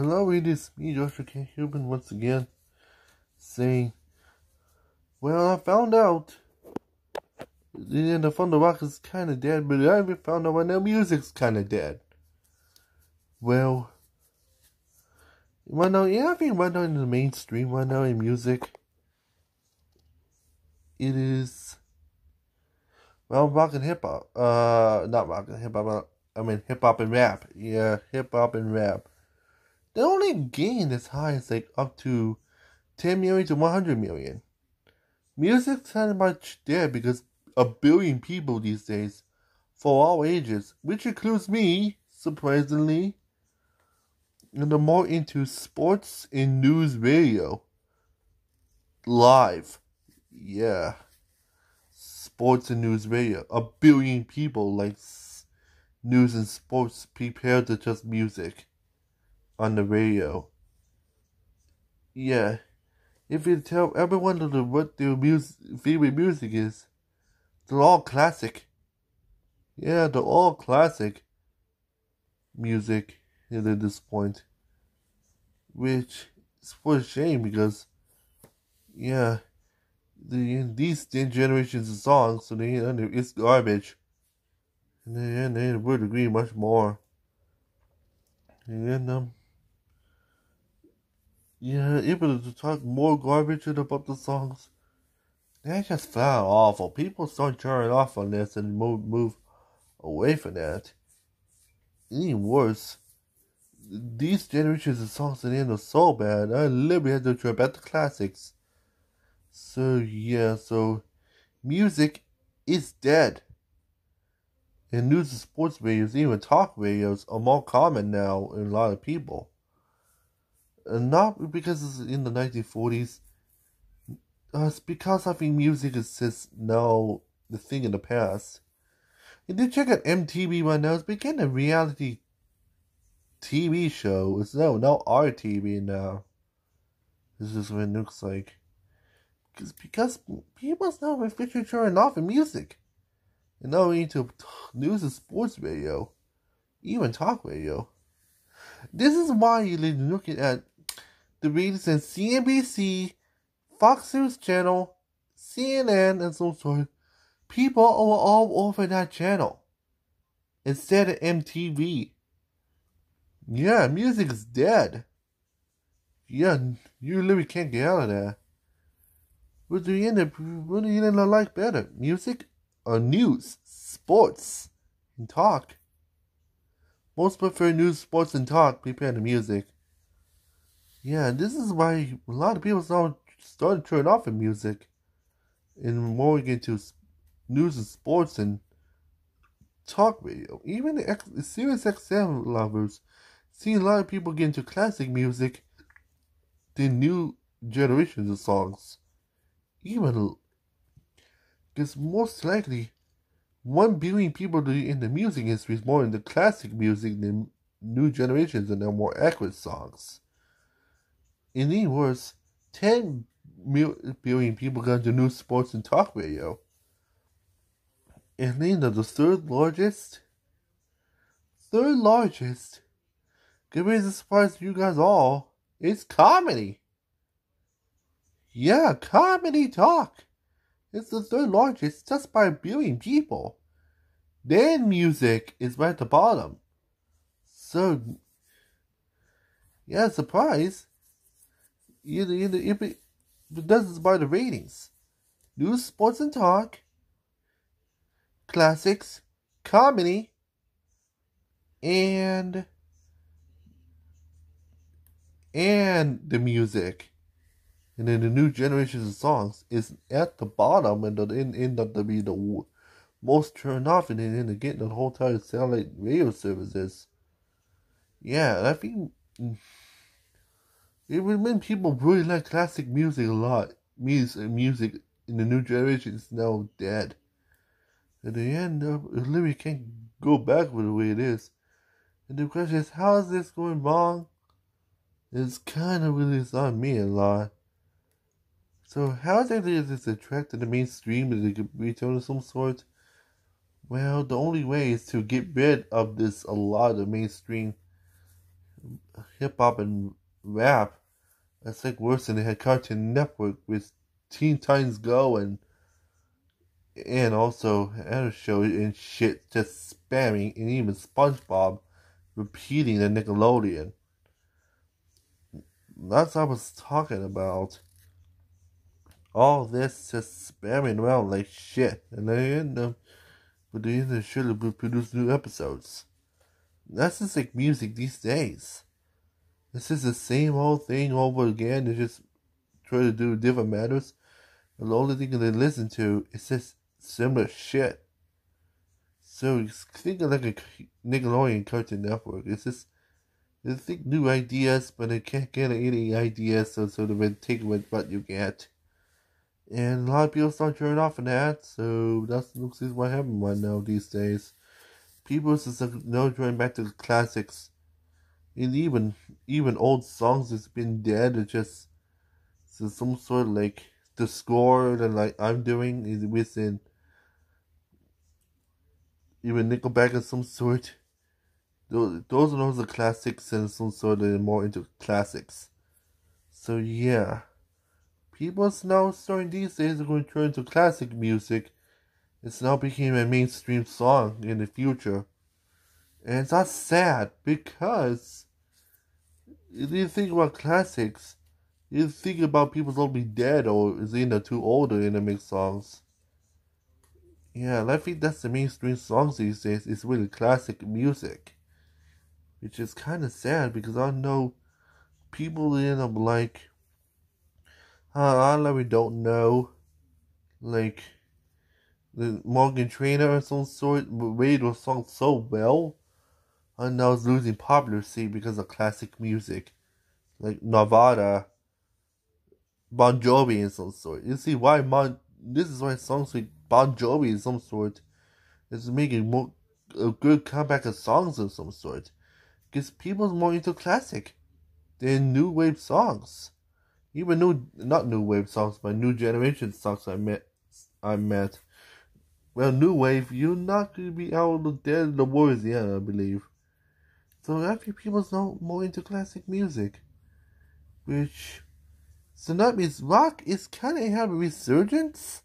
Hello, it is me, Joshua K. Human, once again, saying, well, I found out the Thunder Rock is kind of dead, but I haven't found out why now music's kind of dead. Well, I think right now in the mainstream, right now in music, it is, rock and hip hop. Not rock and hip hop, I mean hip hop and rap. Yeah, hip hop and rap. They only gain as high as like up to 10 million to 100 million. Music's kind of much dead because a billion people these days, for all ages, which includes me, surprisingly, and are more into sports and news radio. Live. Yeah. Sports and news radio. A billion people like news and sports prepared to just music on the radio. Yeah. If you tell everyone what their favorite music is, they're all classic. Yeah, they're all classic music at this point. Which is for a shame because, yeah, these generations of songs, so it's garbage. And they would agree much more. And, yeah, able to talk more garbage about the songs. They just found awful. People start turning off on this and move away from that. Even worse, these generations of songs at the end are so bad, I literally had to try back the classics. So yeah, music is dead. And news and sports radios, even talk radios, are more common now in a lot of people. And not because it's in the 1940s. It's because I think music is just now the thing in the past. And then check out MTV right now. It's becoming a reality TV show. It's no RTV now. This is what it looks like. Because people's now officially turning off in music. And now into news and sports radio. Even talk radio. This is why you're looking at the ratings in CNBC, Fox News Channel, CNN, and so forth. People are all over that channel. Instead of MTV. Yeah, music is dead. Yeah, you literally can't get out of there. What do you like better? Music or news, sports, and talk? Most prefer news, sports, and talk compared to music. Yeah, this is why a lot of people started to turn off in music and more into news and sports and talk radio. Even the Sirius XM lovers see a lot of people get into classic music than new generations of songs. Even because most likely 1 billion people in the music industry is more into classic music than new generations and their more accurate songs. In even worse, 10 billion people got into news, sports, and talk radio. And then the third largest, could be a surprise to you guys all, it's comedy. Yeah, comedy talk. It's the third largest just by 1 billion people. Then music is right at the bottom. So, yeah, surprise. It doesn't by the ratings. News, sports, and talk, classics, comedy, and the music. And then the new generations of songs is at the bottom and end up to be the most turned off and then getting the whole entire satellite radio services. Yeah, I think when people really like classic music a lot, music in the new generation is now dead. At the end, it literally can't go back with the way it is. And the question is, how is this going wrong? It's kind of really on me a lot. So how exactly is this attracted the mainstream? Is it retail of some sort? Well, the only way is to get rid of this a lot of mainstream hip hop and rap. That's like worse than they had Cartoon Network with Teen Titans Go and also other show and shit just spamming, and even SpongeBob repeating the Nickelodeon. That's what I was talking about. All this just spamming around like shit, and they end up, but they should have produced new episodes. That's just like music these days. This is the same old thing over again. They just try to do different matters. And the only thing they listen to is just similar shit. So think of like a Nickelodeon Cartoon Network. It's just they think new ideas, but they can't get any ideas, so they take with what you get. And a lot of people start turning off on that, so that's looks like what happened right now these days. People just no going back to the classics. And even old songs that's been dead, it's just so some sort of like the score that like I'm doing is within even Nickelback of some sort. Those are the classics and some sort of more into classics. So yeah. People now starting these days are going to turn to classic music. It's now became a mainstream song in the future. And it's not sad because if you think about classics, you think about people that'll be dead or is either too older in to make songs. Yeah, and I think that's the mainstream songs these days. It's really classic music. Which is kind of sad because I know people end up like, I really don't know, like the Morgan Trainer or some sort made those songs so well, and now it's losing popularity because of classic music, like Nevada, Bon Jovi, and some sort. You see why this is why songs like Bon Jovi and some sort is making more a good comeback of songs of some sort, because people's more into classic than new wave songs. Even not new wave songs, but new generation songs I met. Well, new wave, you're not gonna be out of the dead of the wars yet, I believe. So I think people's now more into classic music, which so that means rock is kind of having a resurgence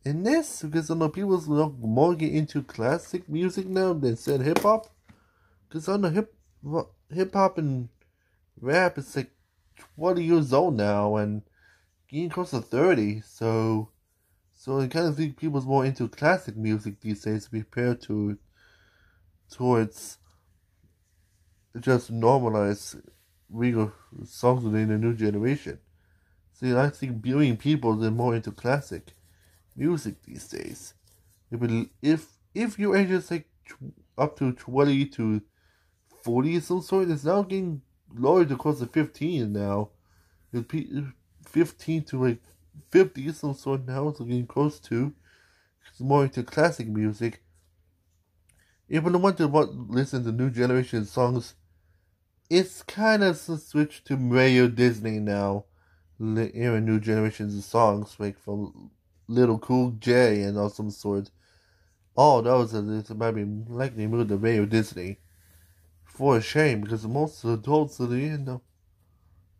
in this because I know people's more get into classic music now than said hip hop. Because I know hip hop and rap is like 20 years old now and getting close to 30, so I kind of think people's more into classic music these days compared to towards just normalize real songs within the new generation. See, I think viewing people are more into classic music these days. If your age is like up to 20 to 40 some sort, it's now getting lowered to close to 15 now. 15 to like 50 some sort now, it's getting close to. It's more into classic music. Even the ones that listen to new generation songs, it's kind of switched to Radio Disney now. Hearing new generations of songs, like from Little Cool J and all some sort. All those might be likely moved to Radio Disney. For a shame, because most adults in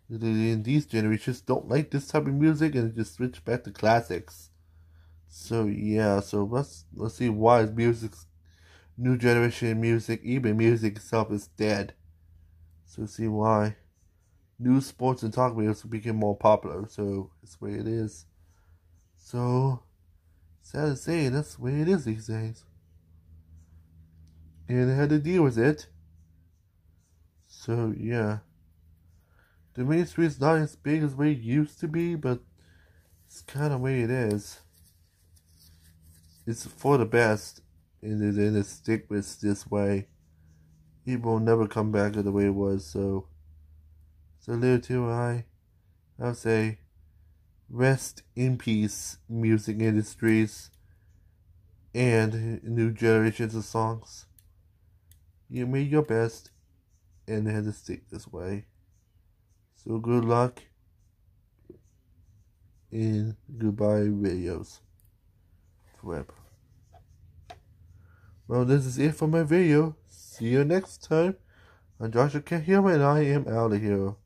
these generations don't like this type of music and just switch back to classics. So yeah, so let's see why new generation music, even music itself, is dead. So see why news, sports, and talk videos became more popular. So that's the way it is. So sad to say, that's the way it is these days. And I had to deal with it. So yeah, the ministry is not as big as what it used to be, but it's kind of the way it is. It's for the best, and it stick with this way. It will never come back to the way it was. So little too I'll say, rest in peace, music industries and new generations of songs. You made your best, and it had to stick this way. So good luck, and goodbye videos forever. Well, this is it for my video. See you next time. I'm Joshua K. Human, and I am out of here.